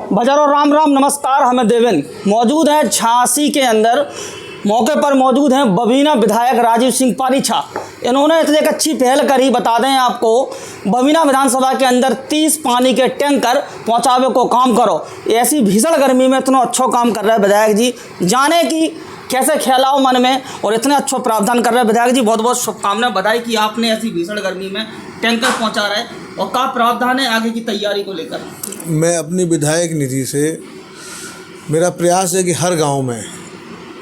बजारो राम राम नमस्कार। हमें देवेंद्र मौजूद है झांसी के अंदर। मौके पर मौजूद हैं बबीना विधायक राजीव सिंह पारीछा। इन्होंने इतनी एक अच्छी पहल करी, बता दें आपको, बबीना विधानसभा के अंदर 30 पानी के टैंकर पहुंचावे को काम करो। ऐसी भीषण गर्मी में इतना अच्छा काम कर रहे हैं विधायक जी, जाने की कैसे ख्यालाओ मन में और इतने अच्छा प्रावधान कर रहे हैं। विधायक जी बहुत बहुत शुभकामनाएं, बधाई कि आपने ऐसी भीषण गर्मी में टैंकर पहुंचा रहे हैं। और क्या प्रावधान है आगे की तैयारी को लेकर? मैं अपनी विधायक निधि से मेरा प्रयास है कि हर गांव में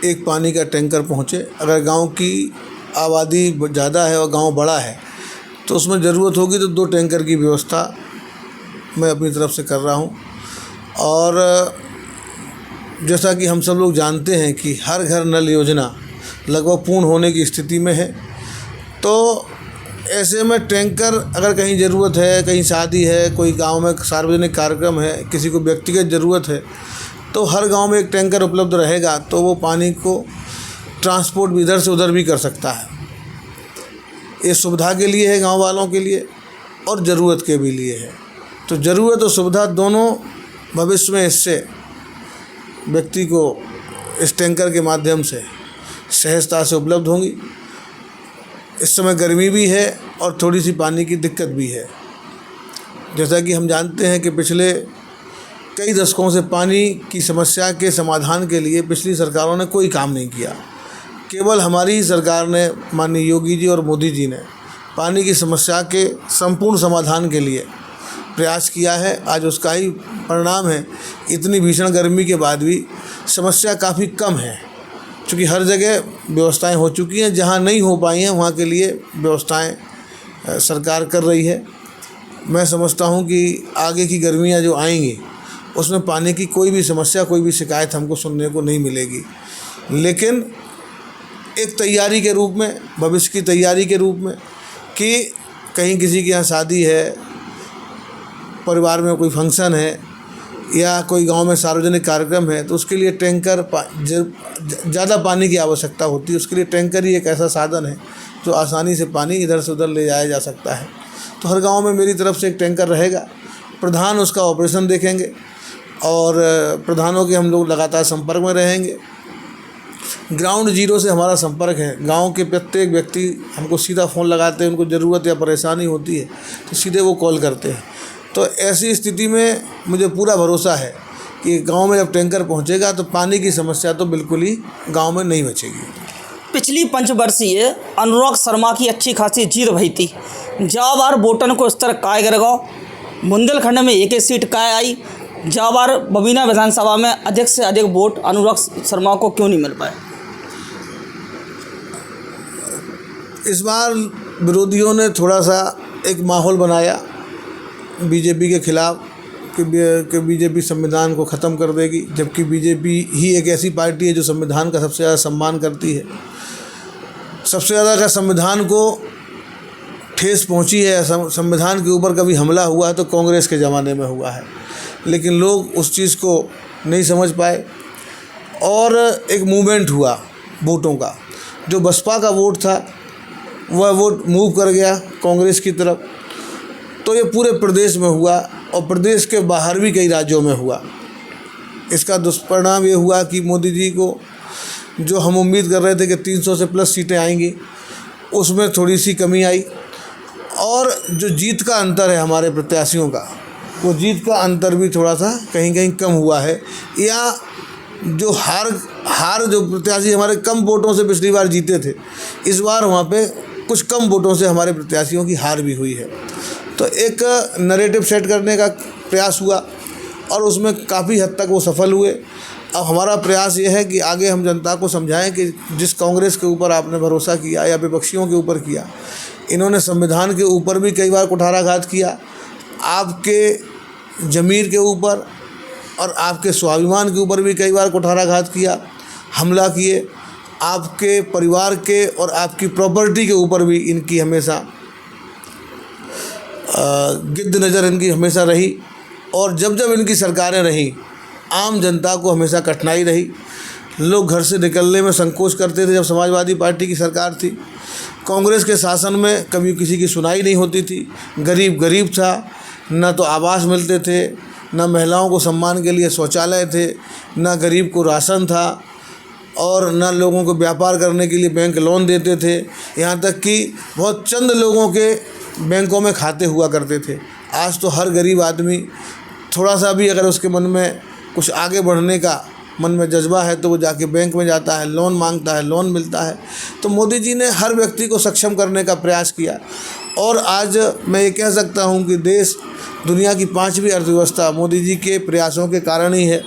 एक पानी का टैंकर पहुंचे। अगर गांव की आबादी ज़्यादा है और गांव बड़ा है तो उसमें ज़रूरत होगी तो 2 टैंकर की व्यवस्था मैं अपनी तरफ से कर रहा हूं। और जैसा कि हम सब लोग जानते हैं कि हर घर नल योजना लगभग पूर्ण होने की स्थिति में है, तो ऐसे में टैंकर अगर कहीं ज़रूरत है, कहीं शादी है, कोई गांव में सार्वजनिक कार्यक्रम है, किसी को व्यक्तिगत ज़रूरत है, तो हर गांव में एक टैंकर उपलब्ध रहेगा तो वो पानी को ट्रांसपोर्ट भी इधर से उधर भी कर सकता है। ये सुविधा के लिए है, गांव वालों के लिए, और ज़रूरत के भी लिए है। तो ज़रूरत और सुविधा दोनों भविष्य में इससे व्यक्ति को इस टैंकर के माध्यम से सहजता से उपलब्ध होंगी। इस समय गर्मी भी है और थोड़ी सी पानी की दिक्कत भी है। जैसा कि हम जानते हैं कि पिछले कई दशकों से पानी की समस्या के समाधान के लिए पिछली सरकारों ने कोई काम नहीं किया। केवल हमारी सरकार ने, माननीय योगी जी और मोदी जी ने, पानी की समस्या के संपूर्ण समाधान के लिए प्रयास किया है। आज उसका ही परिणाम है, इतनी भीषण गर्मी के बाद भी समस्या काफ़ी कम है, क्योंकि हर जगह व्यवस्थाएं हो चुकी हैं। जहां नहीं हो पाई हैं वहां के लिए व्यवस्थाएं सरकार कर रही है। मैं समझता हूं कि आगे की गर्मियां जो आएंगी उसमें पानी की कोई भी समस्या, कोई भी शिकायत हमको सुनने को नहीं मिलेगी। लेकिन एक तैयारी के रूप में, भविष्य की तैयारी के रूप में, कि कहीं किसी के यहाँ शादी है, परिवार में कोई फंक्शन है या कोई गांव में सार्वजनिक कार्यक्रम है, तो उसके लिए टैंकर ज़्यादा पानी की आवश्यकता होती है। उसके लिए टैंकर ही एक ऐसा साधन है जो आसानी से पानी इधर से उधर ले जाया जा सकता है। तो हर गांव में मेरी तरफ से एक टैंकर रहेगा। प्रधान उसका ऑपरेशन देखेंगे और प्रधानों के हम लोग लगातार संपर्क में रहेंगे। ग्राउंड जीरो से हमारा संपर्क है। गांव के प्रत्येक व्यक्ति हमको सीधा फ़ोन लगाते हैं, उनको ज़रूरत या परेशानी होती है तो सीधे वो कॉल करते हैं। तो ऐसी स्थिति में मुझे पूरा भरोसा है कि गांव में जब टैंकर पहुंचेगा तो पानी की समस्या तो बिल्कुल ही गांव में नहीं बचेगी। पिछली पंचवर्षीय अनुराग शर्मा की अच्छी खासी जीत भई थी। जा बार वोटन को स्तर काय गिरगांव बुंदेलखंड में एक सीट काय आई। जा बार बबीना विधानसभा में अधिक से अधिक वोट अनुराग शर्मा को क्यों नहीं मिल पाए? इस बार विरोधियों ने थोड़ा सा एक माहौल बनाया बीजेपी के खिलाफ कि बीजेपी संविधान को ख़त्म कर देगी, जबकि बीजेपी ही एक ऐसी पार्टी है जो संविधान का सबसे ज़्यादा सम्मान करती है। सबसे ज़्यादा का संविधान को ठेस पहुंची है, संविधान के ऊपर कभी हमला हुआ है तो कांग्रेस के ज़माने में हुआ है, लेकिन लोग उस चीज़ को नहीं समझ पाए और एक मूवमेंट हुआ वोटों का। जो बसपा का वोट था वह वोट मूव कर गया कांग्रेस की तरफ। तो ये पूरे प्रदेश में हुआ और प्रदेश के बाहर भी कई राज्यों में हुआ। इसका दुष्परिणाम ये हुआ कि मोदी जी को, जो हम उम्मीद कर रहे थे कि 300 से प्लस सीटें आएंगी, उसमें थोड़ी सी कमी आई। और जो जीत का अंतर है हमारे प्रत्याशियों का, वो जीत का अंतर भी थोड़ा सा कहीं कहीं कम हुआ है। या जो हार जो प्रत्याशी हमारे कम वोटों से पिछली बार जीते थे, इस बार वहाँ पे कुछ कम वोटों से हमारे प्रत्याशियों की हार भी हुई है। तो एक नैरेटिव सेट करने का प्रयास हुआ और उसमें काफ़ी हद तक वो सफल हुए। अब हमारा प्रयास ये है कि आगे हम जनता को समझाएं कि जिस कांग्रेस के ऊपर आपने भरोसा किया या विपक्षियों के ऊपर किया, इन्होंने संविधान के ऊपर भी कई बार कुठाराघात किया, आपके ज़मीर के ऊपर और आपके स्वाभिमान के ऊपर भी कई बार कुठाराघात किया, हमला किए। आपके परिवार के और आपकी प्रॉपर्टी के ऊपर भी इनकी हमेशा गिद्ध नज़र इनकी हमेशा रही। और जब जब इनकी सरकारें रहीं, आम जनता को हमेशा कठिनाई रही। लोग घर से निकलने में संकोच करते थे जब समाजवादी पार्टी की सरकार थी। कांग्रेस के शासन में कभी किसी की सुनाई नहीं होती थी। गरीब गरीब था, न तो आवास मिलते थे, ना महिलाओं को सम्मान के लिए शौचालय थे, ना गरीब को राशन था, और ना लोगों को व्यापार करने के लिए बैंक लोन देते थे। यहाँ तक कि बहुत चंद लोगों के बैंकों में खाते हुआ करते थे। आज तो हर गरीब आदमी थोड़ा सा भी अगर उसके मन में कुछ आगे बढ़ने का मन में जज्बा है तो वो जाके बैंक में जाता है, लोन मांगता है, लोन मिलता है। तो मोदी जी ने हर व्यक्ति को सक्षम करने का प्रयास किया, और आज मैं ये कह सकता हूँ कि देश दुनिया की 5वीं अर्थव्यवस्था मोदी जी के प्रयासों के कारण ही है,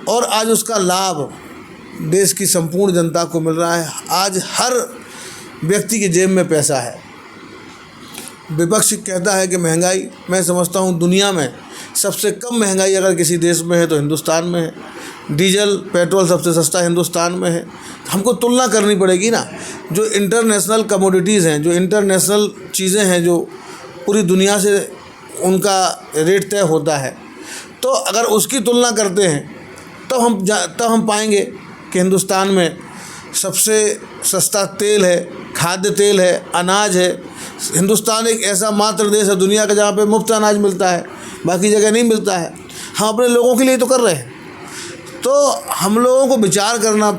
और आज उसका लाभ देश की संपूर्ण जनता को मिल रहा है। आज हर व्यक्ति की जेब में पैसा है। विपक्ष कहता है कि महंगाई, मैं समझता हूँ दुनिया में सबसे कम महंगाई अगर किसी देश में है तो हिंदुस्तान में है। डीजल पेट्रोल सबसे सस्ता हिंदुस्तान में है। हमको तुलना करनी पड़ेगी ना, जो इंटरनेशनल कमोडिटीज़ हैं, जो इंटरनेशनल चीज़ें हैं, जो पूरी दुनिया से उनका रेट तय होता है, तो अगर उसकी तुलना करते हैं तब हम पाएंगे कि हिंदुस्तान में सबसे सस्ता तेल है, खाद्य तेल है, अनाज है। हिंदुस्तान एक ऐसा मात्र देश है दुनिया का जहाँ पे मुफ्त अनाज मिलता है, बाकी जगह नहीं मिलता है। हम अपने लोगों के लिए तो कर रहे हैं। तो हम लोगों को विचार करना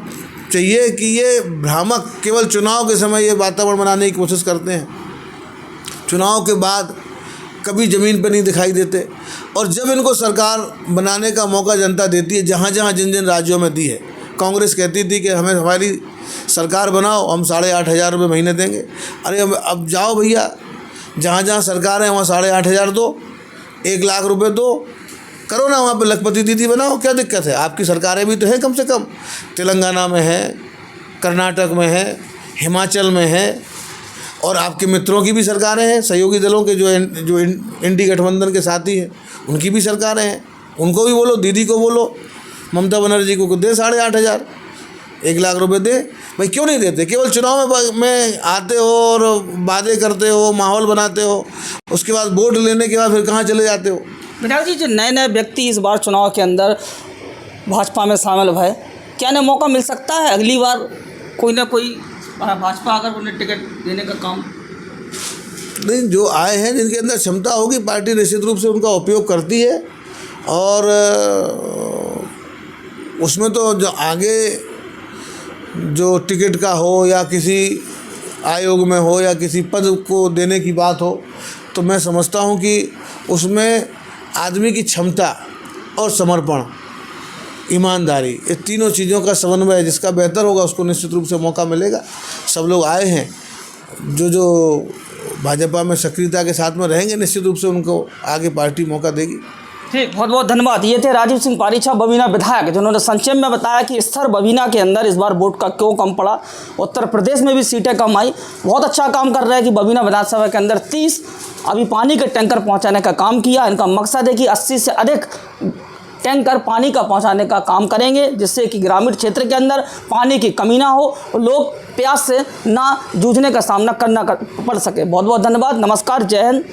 चाहिए कि ये भ्रामक केवल चुनाव के समय ये वातावरण बनाने की कोशिश करते हैं, चुनाव के बाद कभी ज़मीन पर नहीं दिखाई देते। और जब इनको सरकार बनाने का मौका जनता देती है, जहाँ जहाँ जिन जिन राज्यों में दी है, कांग्रेस कहती थी कि हमें हमारी सरकार बनाओ, हम 8,500 रुपये महीने देंगे। अरे अब जाओ भैया, जहाँ जहाँ सरकार है वहाँ 8,500 दो, 1 लाख रुपए दो, करो ना, वहाँ पे लखपति दीदी बनाओ, क्या दिक्कत है? आपकी सरकारें भी तो हैं, कम से कम तेलंगाना में है, कर्नाटक में है, हिमाचल में है, और आपके मित्रों की भी सरकारें हैं, सहयोगी दलों के जो इंडी गठबंधन के साथी हैं उनकी भी सरकारें हैं। उनको भी बोलो, दीदी को बोलो, ममता बनर्जी को दे 8,500, 1 लाख रुपए दे। भाई क्यों नहीं देते? केवल चुनाव में आते हो और वादे करते हो, माहौल बनाते हो, उसके बाद वोट लेने के बाद फिर कहाँ चले जाते हो? विधायक जी, जो नए नए व्यक्ति इस बार चुनाव के अंदर भाजपा में शामिल भय, क्या इन्हें मौका मिल सकता है अगली बार कोई ना कोई भाजपा अगर उन्हें टिकट देने का काम? नहीं, जो आए हैं जिनके अंदर क्षमता होगी, पार्टी निश्चित रूप से उनका उपयोग करती है। और उसमें तो जो आगे जो टिकट का हो या किसी आयोग में हो या किसी पद को देने की बात हो, तो मैं समझता हूँ कि उसमें आदमी की क्षमता और समर्पण, ईमानदारी, ये तीनों चीज़ों का समन्वय जिसका बेहतर होगा उसको निश्चित रूप से मौका मिलेगा। सब लोग आए हैं, जो भाजपा में सक्रियता के साथ में रहेंगे, निश्चित रूप से उनको आगे पार्टी मौका देगी। ठीक, बहुत बहुत धन्यवाद। ये थे राजीव सिंह पारीछा, बबीना विधायक, जिन्होंने संक्षेप में बताया कि स्तर बबीना के अंदर इस बार वोट का क्यों कम पड़ा। उत्तर प्रदेश में भी सीटें कम आई। बहुत अच्छा काम कर रहे हैं कि बबीना विधानसभा के अंदर 30 अभी पानी के टैंकर पहुंचाने का काम किया। इनका मकसद है कि 80 से अधिक टैंकर पानी का पहुंचाने का काम करेंगे, जिससे कि ग्रामीण क्षेत्र के अंदर पानी की कमी ना हो और लोग प्यास से ना जूझने का सामना करना पड़ सके। बहुत बहुत धन्यवाद। नमस्कार, जय हिंद।